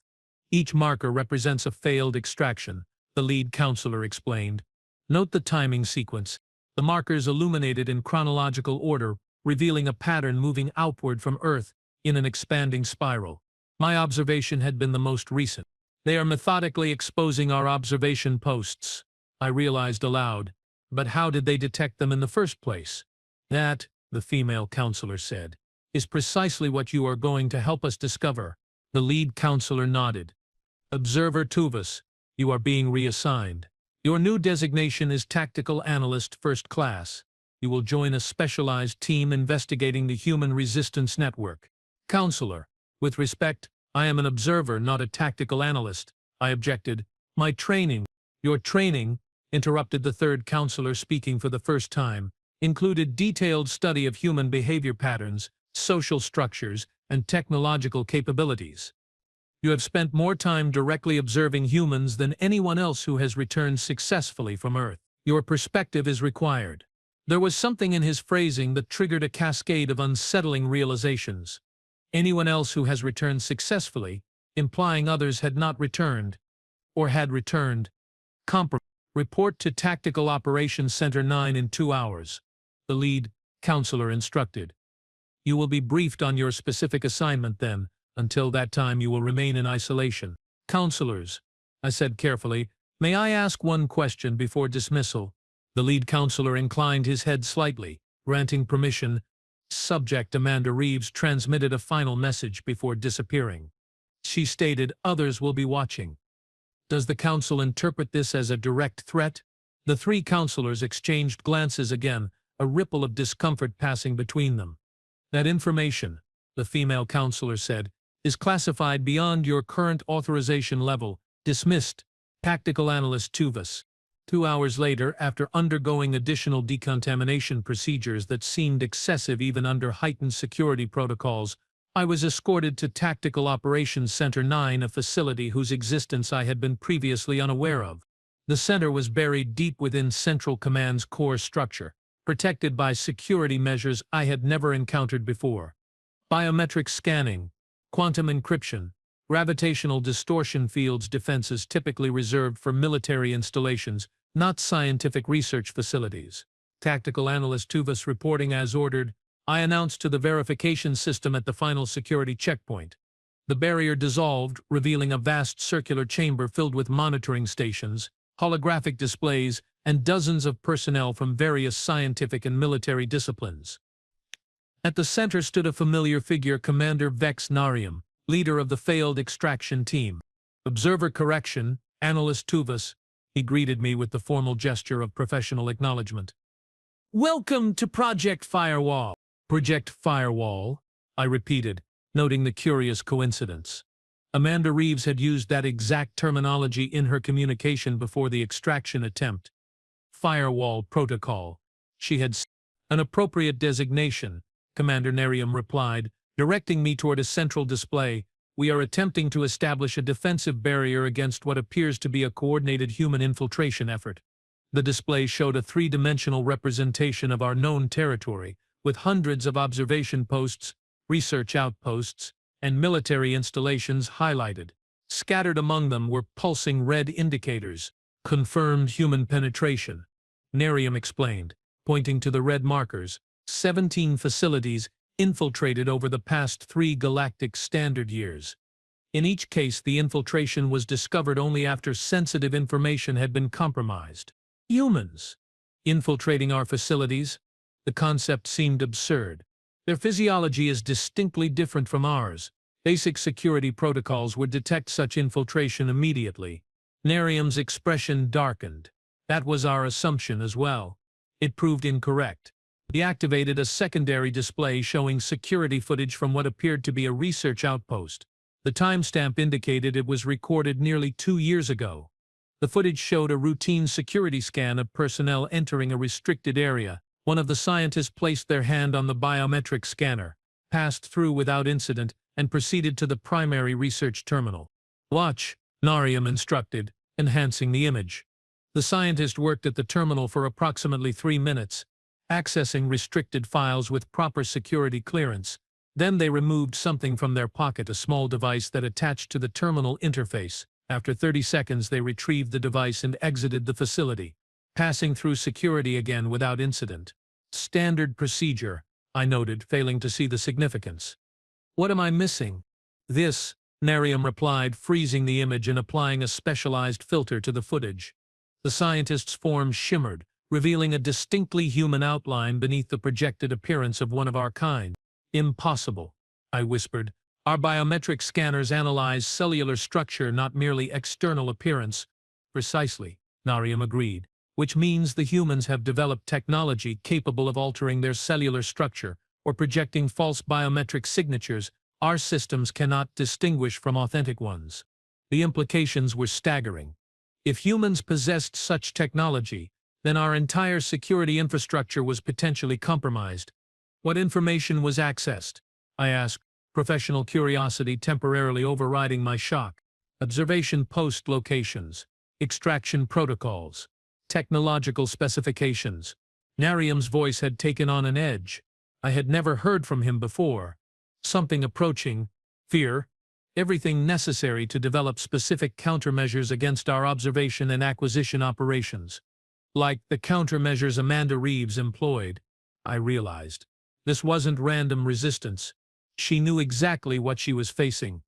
"Each marker represents a failed extraction," the lead counselor explained. "Note the timing sequence. The markers illuminated in chronological order, revealing a pattern moving outward from Earth in an expanding spiral. My observation had been the most recent. They are methodically exposing our observation posts, I realized aloud. But how did they detect them in the first place? That, the female counselor said, is precisely what you are going to help us discover. The lead counselor nodded. Observer Tuvas, you are being reassigned. Your new designation is Tactical Analyst First Class. You will join a specialized team investigating the Human Resistance Network. Counselor, with respect, I am an observer, not a tactical analyst, I objected. My training. Your training, interrupted the third counselor speaking for the first time, included detailed study of human behavior patterns, social structures, and technological capabilities. You have spent more time directly observing humans than anyone else who has returned successfully from Earth. Your perspective is required. There was something in his phrasing that triggered a cascade of unsettling realizations. Anyone else who has returned successfully, implying others had not returned, or had returned. Report to Tactical Operations Center 9 in 2 hours. The lead counselor instructed. You will be briefed on your specific assignment then. Until that time you will remain in isolation. Counselors, I said carefully, may I ask one question before dismissal? The lead counselor inclined his head slightly, granting permission. Subject Amanda Reeves transmitted a final message before disappearing. She stated, others will be watching. Does the council interpret this as a direct threat? The three counselors exchanged glances again, a ripple of discomfort passing between them. That information, the female counselor said, is classified beyond your current authorization level. Dismissed. Tactical Analyst Tuvas. 2 hours later, after undergoing additional decontamination procedures that seemed excessive even under heightened security protocols, I was escorted to Tactical Operations Center 9, a facility whose existence I had been previously unaware of. The center was buried deep within Central Command's core structure, protected by security measures I had never encountered before. Biometric scanning, quantum encryption, gravitational distortion fields defenses typically reserved for military installations, not scientific research facilities. Tactical Analyst Tuvas reporting as ordered, I announced to the verification system at the final security checkpoint. The barrier dissolved, revealing a vast circular chamber filled with monitoring stations, holographic displays, and dozens of personnel from various scientific and military disciplines. At the center stood a familiar figure, Commander Vex Narium, leader of the failed extraction team. Observer correction, Analyst Tuvas, he greeted me with the formal gesture of professional acknowledgement. Welcome to Project Firewall. Project Firewall, I repeated, noting the curious coincidence. Amanda Reeves had used that exact terminology in her communication before the extraction attempt. Firewall protocol, she had said. An appropriate designation, Commander Narium replied, directing me toward a central display. We are attempting to establish a defensive barrier against what appears to be a coordinated human infiltration effort. The display showed a three-dimensional representation of our known territory, with hundreds of observation posts, research outposts, and military installations highlighted. Scattered among them were pulsing red indicators. Confirmed human penetration, Narium explained, pointing to the red markers. 17 facilities infiltrated over the past 3 galactic standard years. In each case, the infiltration was discovered only after sensitive information had been compromised. Humans infiltrating our facilities? The concept seemed absurd. Their physiology is distinctly different from ours. Basic security protocols would detect such infiltration immediately. Narium's expression darkened. That was our assumption as well. It proved incorrect. He activated a secondary display showing security footage from what appeared to be a research outpost. The timestamp indicated it was recorded nearly 2 years ago. The footage showed a routine security scan of personnel entering a restricted area. One of the scientists placed their hand on the biometric scanner, passed through without incident, and proceeded to the primary research terminal. Watch, Narium instructed, enhancing the image. The scientist worked at the terminal for approximately 3 minutes, accessing restricted files with proper security clearance. Then they removed something from their pocket, a small device that attached to the terminal interface. After 30 seconds, they retrieved the device and exited the facility, passing through security again without incident. Standard procedure, I noted, failing to see the significance. What am I missing? This, Narium replied, freezing the image and applying a specialized filter to the footage. The scientist's form shimmered, revealing a distinctly human outline beneath the projected appearance of one of our kind. Impossible, I whispered. Our biometric scanners analyze cellular structure, not merely external appearance. Precisely, Narium agreed, which means the humans have developed technology capable of altering their cellular structure or projecting false biometric signatures our systems cannot distinguish from authentic ones. The implications were staggering. If humans possessed such technology, then our entire security infrastructure was potentially compromised. What information was accessed? I asked, professional curiosity temporarily overriding my shock. Observation post locations, extraction protocols, technological specifications. Narium's voice had taken on an edge. I had never heard from him before. Something approaching, fear, everything necessary to develop specific countermeasures against our observation and acquisition operations. Like the countermeasures Amanda Reeves employed, I realized. This wasn't random resistance. She knew exactly what she was facing.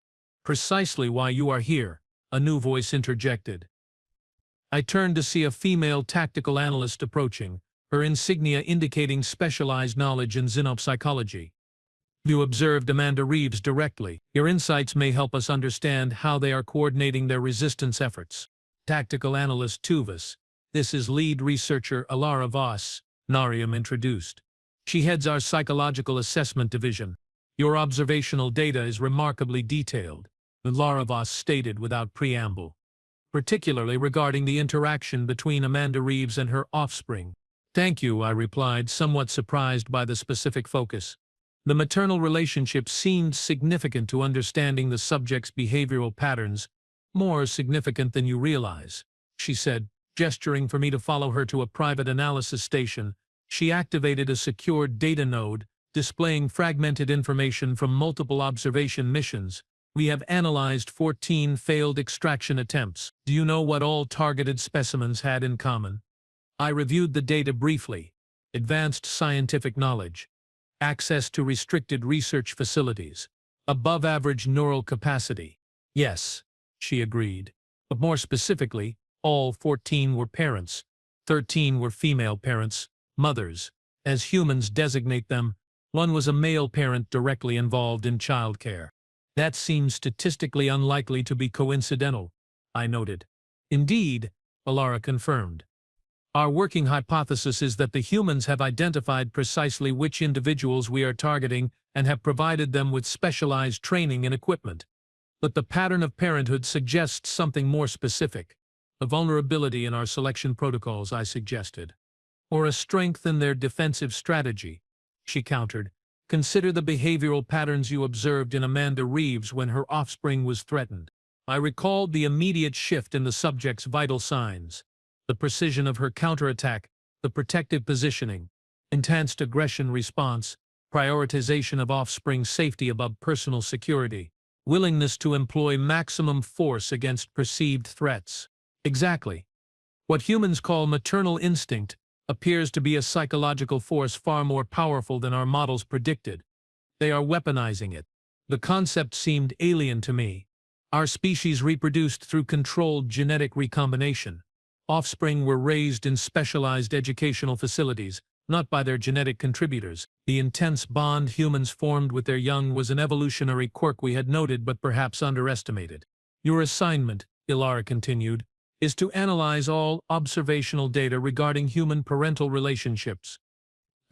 Precisely why you are here, a new voice interjected. I turned to see a female tactical analyst approaching, her insignia indicating specialized knowledge in xenopsychology. You observed Amanda Reeves directly. Your insights may help us understand how they are coordinating their resistance efforts. Tactical analyst Tuvas. This is lead researcher Alara Voss, Narium introduced. She heads our psychological assessment division. Your observational data is remarkably detailed, Alara Voss stated without preamble, particularly regarding the interaction between Amanda Reeves and her offspring. Thank you, I replied, somewhat surprised by the specific focus. The maternal relationship seemed significant to understanding the subject's behavioral patterns, more significant than you realize, she said, gesturing for me to follow her to a private analysis station. She activated a secured data node, displaying fragmented information from multiple observation missions. We have analyzed 14 failed extraction attempts. Do you know what all targeted specimens had in common? I reviewed the data briefly. Advanced scientific knowledge, access to restricted research facilities, above-average neural capacity. Yes, she agreed. But more specifically, all 14 were parents. 13 were female parents, mothers, as humans designate them. One was a male parent directly involved in childcare. That seems statistically unlikely to be coincidental, I noted. Indeed, Alara confirmed. Our working hypothesis is that the humans have identified precisely which individuals we are targeting and have provided them with specialized training and equipment. But the pattern of parenthood suggests something more specific. A vulnerability in our selection protocols, I suggested. Or a strength in their defensive strategy, she countered. Consider the behavioral patterns you observed in Amanda Reeves when her offspring was threatened. I recalled the immediate shift in the subject's vital signs. The precision of her counterattack, the protective positioning, enhanced aggression response, prioritization of offspring safety above personal security, willingness to employ maximum force against perceived threats. Exactly. What humans call maternal instinct appears to be a psychological force far more powerful than our models predicted. They are weaponizing it. The concept seemed alien to me. Our species reproduced through controlled genetic recombination. Offspring were raised in specialized educational facilities, not by their genetic contributors. The intense bond humans formed with their young was an evolutionary quirk we had noted but perhaps underestimated. Your assignment, Ilara continued, is to analyze all observational data regarding human parental relationships.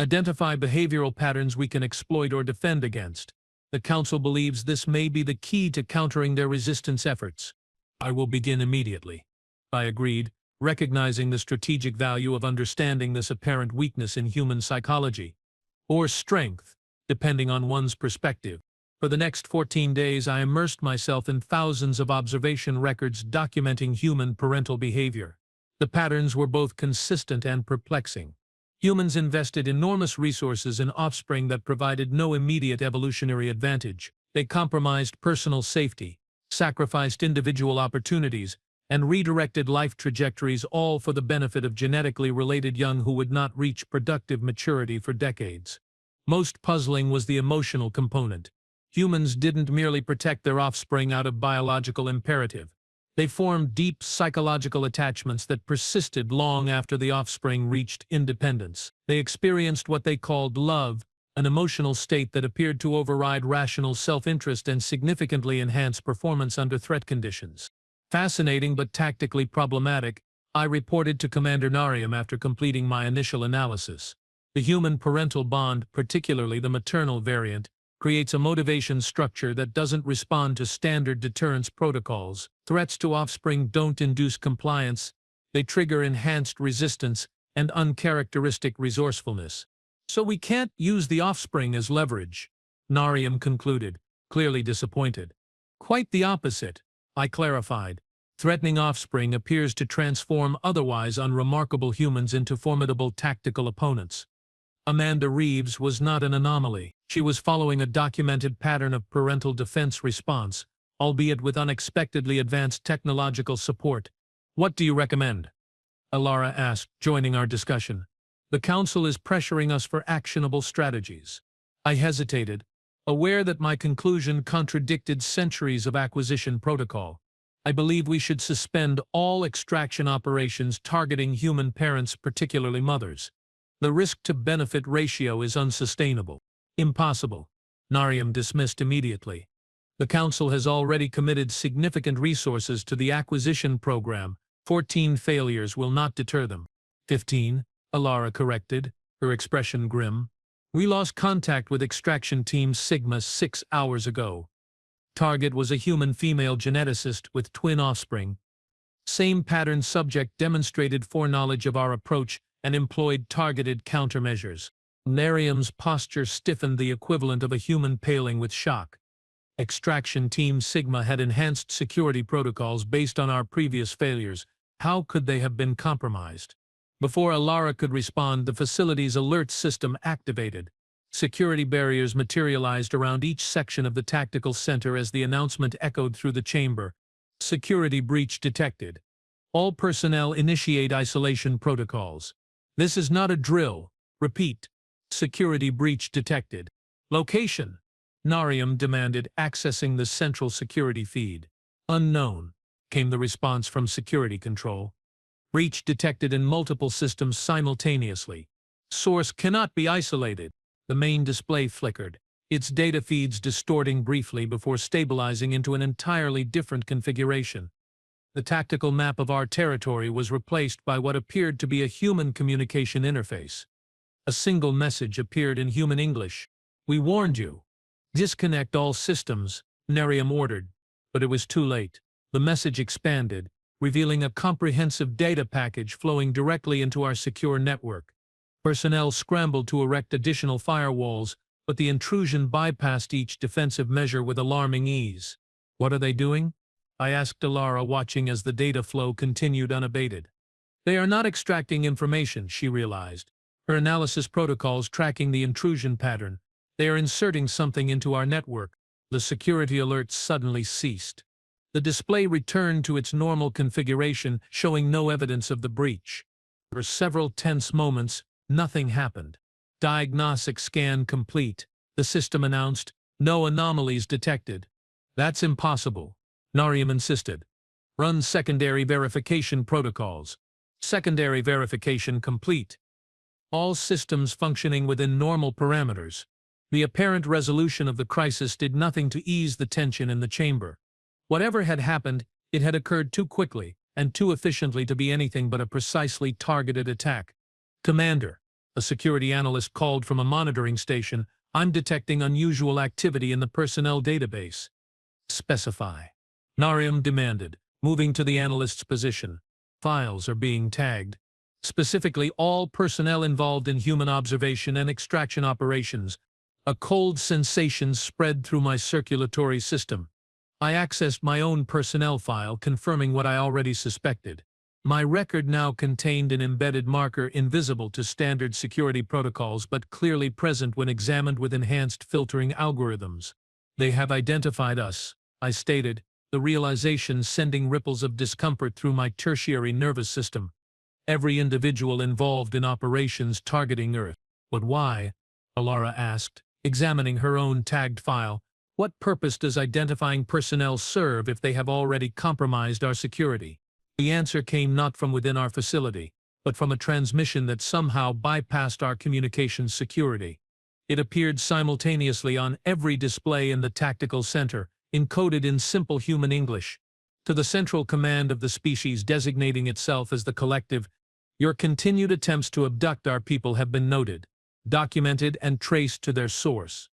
Identify behavioral patterns we can exploit or defend against. The Council believes this may be the key to countering their resistance efforts. I will begin immediately, I agreed, recognizing the strategic value of understanding this apparent weakness in human psychology, or strength, depending on one's perspective. For the next 14 days, I immersed myself in thousands of observation records documenting human parental behavior. The patterns were both consistent and perplexing. Humans invested enormous resources in offspring that provided no immediate evolutionary advantage. They compromised personal safety, sacrificed individual opportunities, and redirected life trajectories, all for the benefit of genetically related young who would not reach productive maturity for decades. Most puzzling was the emotional component. Humans didn't merely protect their offspring out of biological imperative. They formed deep psychological attachments that persisted long after the offspring reached independence. They experienced what they called love, an emotional state that appeared to override rational self-interest and significantly enhance performance under threat conditions. Fascinating but tactically problematic, I reported to Commander Narium after completing my initial analysis. The human-parental bond, particularly the maternal variant, creates a motivation structure that doesn't respond to standard deterrence protocols. Threats to offspring don't induce compliance, they trigger enhanced resistance and uncharacteristic resourcefulness. So we can't use the offspring as leverage, Narium concluded, clearly disappointed. Quite the opposite, I clarified. Threatening offspring appears to transform otherwise unremarkable humans into formidable tactical opponents. Amanda Reeves was not an anomaly. She was following a documented pattern of parental defense response, albeit with unexpectedly advanced technological support. What do you recommend? Alara asked, joining our discussion. The Council is pressuring us for actionable strategies. I hesitated, aware that my conclusion contradicted centuries of acquisition protocol. I believe we should suspend all extraction operations targeting human parents, particularly mothers. The risk-to-benefit ratio is unsustainable. Impossible. Narium dismissed immediately. The Council has already committed significant resources to the acquisition program. 14 failures will not deter them. 15, Alara corrected, her expression grim. We lost contact with extraction team Sigma 6 hours ago. Target was a human female geneticist with twin offspring. Same pattern subject demonstrated foreknowledge of our approach and employed targeted countermeasures. Narium's posture stiffened, the equivalent of a human paling with shock. Extraction Team Sigma had enhanced security protocols based on our previous failures. How could they have been compromised? Before Alara could respond, the facility's alert system activated. Security barriers materialized around each section of the tactical center as the announcement echoed through the chamber. Security breach detected. All personnel initiate isolation protocols. This is not a drill. Repeat. Security breach detected. Location. Narium demanded, accessing the central security feed. Unknown, came the response from security control. Breach detected in multiple systems simultaneously. Source cannot be isolated. The main display flickered, its data feeds distorting briefly before stabilizing into an entirely different configuration. The tactical map of our territory was replaced by what appeared to be a human communication interface. A single message appeared in human English. We warned you. Disconnect all systems, Narium ordered, but it was too late. The message expanded, revealing a comprehensive data package flowing directly into our secure network. Personnel scrambled to erect additional firewalls, but the intrusion bypassed each defensive measure with alarming ease. What are they doing? I asked Alara, watching as the data flow continued unabated. They are not extracting information, she realized. Her analysis protocols tracking the intrusion pattern. They are inserting something into our network. The security alerts suddenly ceased. The display returned to its normal configuration, showing no evidence of the breach. For several tense moments, nothing happened. Diagnostic scan complete, the system announced. No anomalies detected. That's impossible, Narium insisted. Run secondary verification protocols. Secondary verification complete. All systems functioning within normal parameters. The apparent resolution of the crisis did nothing to ease the tension in the chamber. Whatever had happened, it had occurred too quickly and too efficiently to be anything but a precisely targeted attack. Commander, a security analyst called from a monitoring station, I'm detecting unusual activity in the personnel database. Specify. Narium demanded, moving to the analyst's position. Files are being tagged. Specifically, all personnel involved in human observation and extraction operations. A cold sensation spread through my circulatory system. I accessed my own personnel file, confirming what I already suspected. My record now contained an embedded marker invisible to standard security protocols but clearly present when examined with enhanced filtering algorithms. They have identified us, I stated, the realization sending ripples of discomfort through my tertiary nervous system. Every individual involved in operations targeting Earth. But why? Alara asked, examining her own tagged file. What purpose does identifying personnel serve if they have already compromised our security? The answer came not from within our facility, but from a transmission that somehow bypassed our communications security. It appeared simultaneously on every display in the tactical center, encoded in simple human English. To the central command of the species designating itself as the Collective, your continued attempts to abduct our people have been noted, documented, and traced to their source.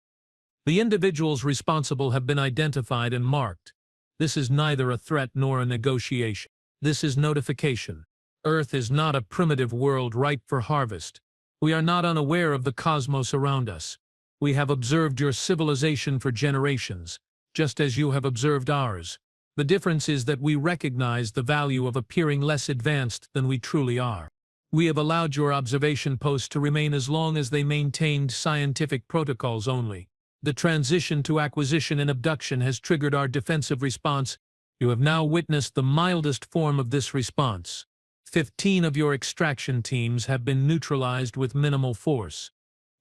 The individuals responsible have been identified and marked. This is neither a threat nor a negotiation. This is notification. Earth is not a primitive world ripe for harvest. We are not unaware of the cosmos around us. We have observed your civilization for generations, just as you have observed ours. The difference is that we recognize the value of appearing less advanced than we truly are. We have allowed your observation posts to remain as long as they maintained scientific protocols only. The transition to acquisition and abduction has triggered our defensive response. You have now witnessed the mildest form of this response. 15 of your extraction teams have been neutralized with minimal force.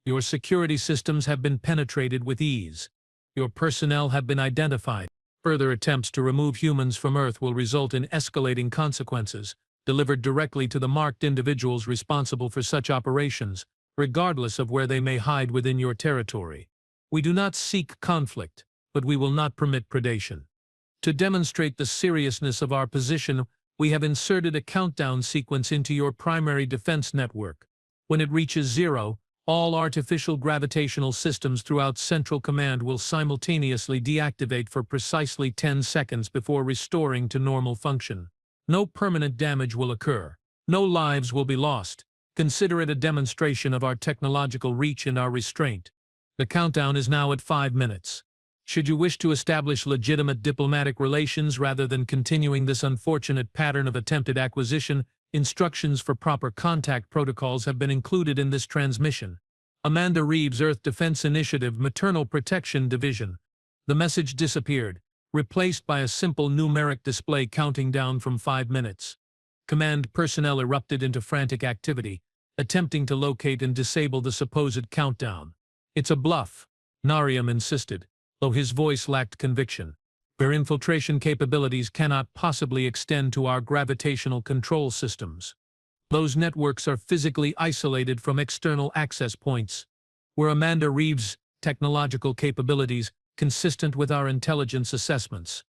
Your security systems have been penetrated with ease. Your personnel have been identified. Further attempts to remove humans from Earth will result in escalating consequences, delivered directly to the marked individuals responsible for such operations, regardless of where they may hide within your territory. We do not seek conflict, but we will not permit predation. To demonstrate the seriousness of our position, we have inserted a countdown sequence into your primary defense network. When it reaches 0, all artificial gravitational systems throughout Central Command will simultaneously deactivate for precisely 10 seconds before restoring to normal function. No permanent damage will occur. No lives will be lost. Consider it a demonstration of our technological reach and our restraint. The countdown is now at 5 minutes. Should you wish to establish legitimate diplomatic relations rather than continuing this unfortunate pattern of attempted acquisition, instructions for proper contact protocols have been included in this transmission. Amanda Reeves, Earth Defense Initiative, Maternal Protection Division. The message disappeared, replaced by a simple numeric display counting down from 5 minutes. Command personnel erupted into frantic activity, attempting to locate and disable the supposed countdown. It's a bluff, Nariam insisted, though his voice lacked conviction. Their infiltration capabilities cannot possibly extend to our gravitational control systems. Those networks are physically isolated from external access points. Were Amanda Reeves' technological capabilities consistent with our intelligence assessments?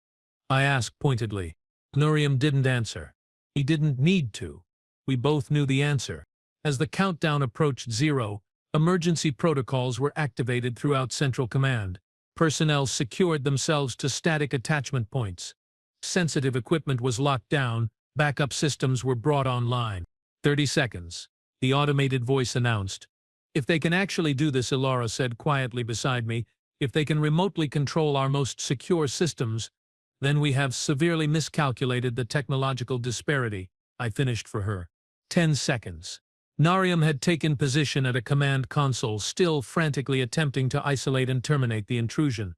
I asked pointedly. Nuriam didn't answer. He didn't need to. We both knew the answer. As the countdown approached 0, emergency protocols were activated throughout Central Command. Personnel secured themselves to static attachment points. Sensitive equipment was locked down. Backup systems were brought online. 30 seconds. The automated voice announced. If they can actually do this, Ilara said quietly beside me, if they can remotely control our most secure systems, then we have severely miscalculated the technological disparity, I finished for her. 10 seconds. Nariam had taken position at a command console, still frantically attempting to isolate and terminate the intrusion.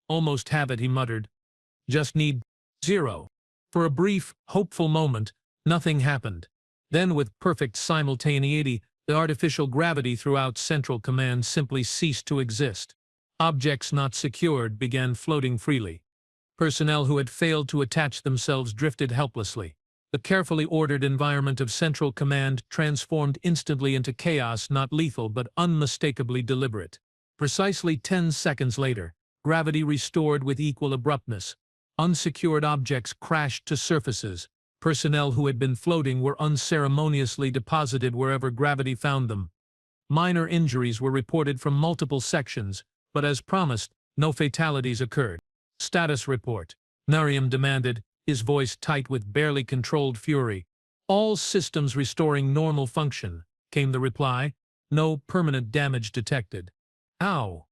Almost have it, he muttered. Just need 0. For a brief, hopeful moment, nothing happened. Then, with perfect simultaneity, the artificial gravity throughout Central Command simply ceased to exist. Objects not secured began floating freely. Personnel who had failed to attach themselves drifted helplessly. The carefully ordered environment of Central Command transformed instantly into chaos, not lethal but unmistakably deliberate. Precisely 10 seconds later, gravity restored with equal abruptness. Unsecured objects crashed to surfaces. Personnel who had been floating were unceremoniously deposited wherever gravity found them. Minor injuries were reported from multiple sections, but as promised, no fatalities occurred. Status report, Nariam demanded, his voice tight with barely controlled fury. All systems restoring normal function, came the reply. No permanent damage detected. How?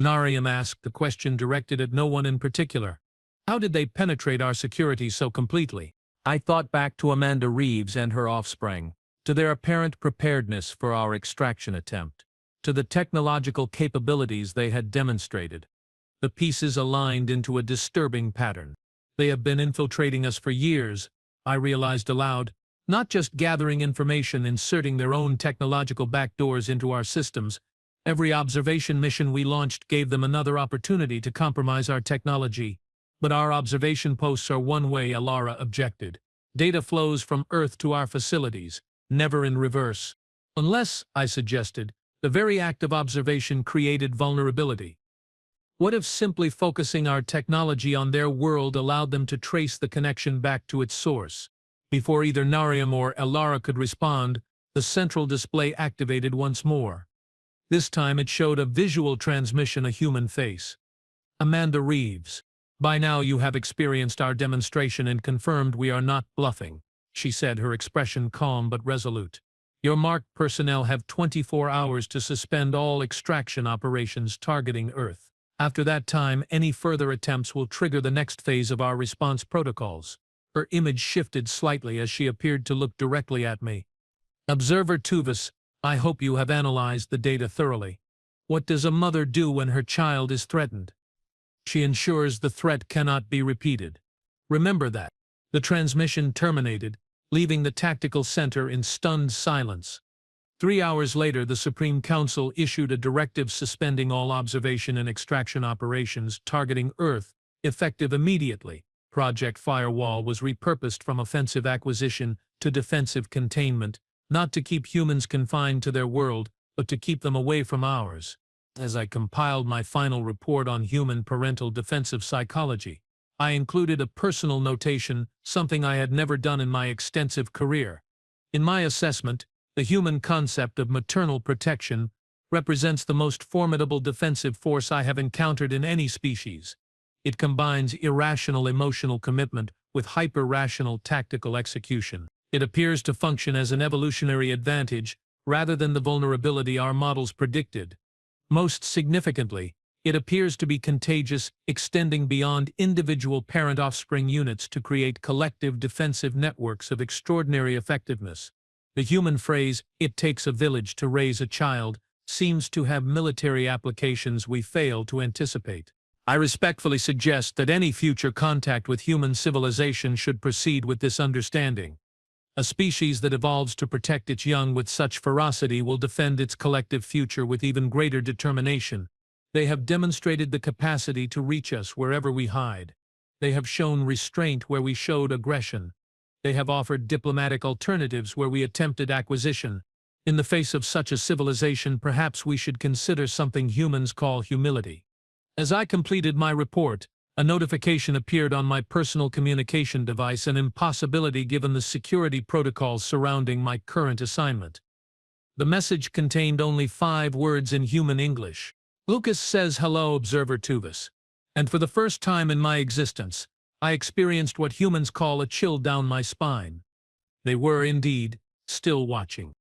Nariam asked, the question directed at no one in particular. How did they penetrate our security so completely? I thought back to Amanda Reeves and her offspring, to their apparent preparedness for our extraction attempt, to the technological capabilities they had demonstrated. The pieces aligned into a disturbing pattern. They have been infiltrating us for years, I realized aloud, not just gathering information, inserting their own technological backdoors into our systems. Every observation mission we launched gave them another opportunity to compromise our technology. But our observation posts are one-way, Alara objected. Data flows from Earth to our facilities, never in reverse. Unless, I suggested, the very act of observation created vulnerability. What if simply focusing our technology on their world allowed them to trace the connection back to its source? Before either Nariam or Alara could respond, the central display activated once more. This time it showed a visual transmission, a human face. Amanda Reeves. By now you have experienced our demonstration and confirmed we are not bluffing, she said, her expression calm but resolute. Your marked personnel have 24 hours to suspend all extraction operations targeting Earth. After that time, any further attempts will trigger the next phase of our response protocols. Her image shifted slightly as she appeared to look directly at me. Observer Tuvis, I hope you have analyzed the data thoroughly. What does a mother do when her child is threatened? She ensures the threat cannot be repeated. Remember that. The transmission terminated, leaving the tactical center in stunned silence. 3 hours later, the Supreme Council issued a directive suspending all observation and extraction operations targeting Earth, effective immediately. Project Firewall was repurposed from offensive acquisition to defensive containment, not to keep humans confined to their world, but to keep them away from ours. As I compiled my final report on human parental defensive psychology, I included a personal notation, something I had never done in my extensive career. In my assessment, the human concept of maternal protection represents the most formidable defensive force I have encountered in any species. It combines irrational emotional commitment with hyper-rational tactical execution. It appears to function as an evolutionary advantage rather than the vulnerability our models predicted. Most significantly, it appears to be contagious, extending beyond individual parent-offspring units to create collective defensive networks of extraordinary effectiveness. The human phrase, "it takes a village to raise a child," seems to have military applications we fail to anticipate. I respectfully suggest that any future contact with human civilization should proceed with this understanding. A species that evolves to protect its young with such ferocity will defend its collective future with even greater determination. They have demonstrated the capacity to reach us wherever we hide. They have shown restraint where we showed aggression. They have offered diplomatic alternatives where we attempted acquisition. In the face of such a civilization, perhaps we should consider something humans call humility. As I completed my report, a notification appeared on my personal communication device, an impossibility given the security protocols surrounding my current assignment. The message contained only 5 words in human English. Lucas says, "Hello, Observer Tuvis." And for the first time in my existence, I experienced what humans call a chill down my spine. They were, indeed, still watching.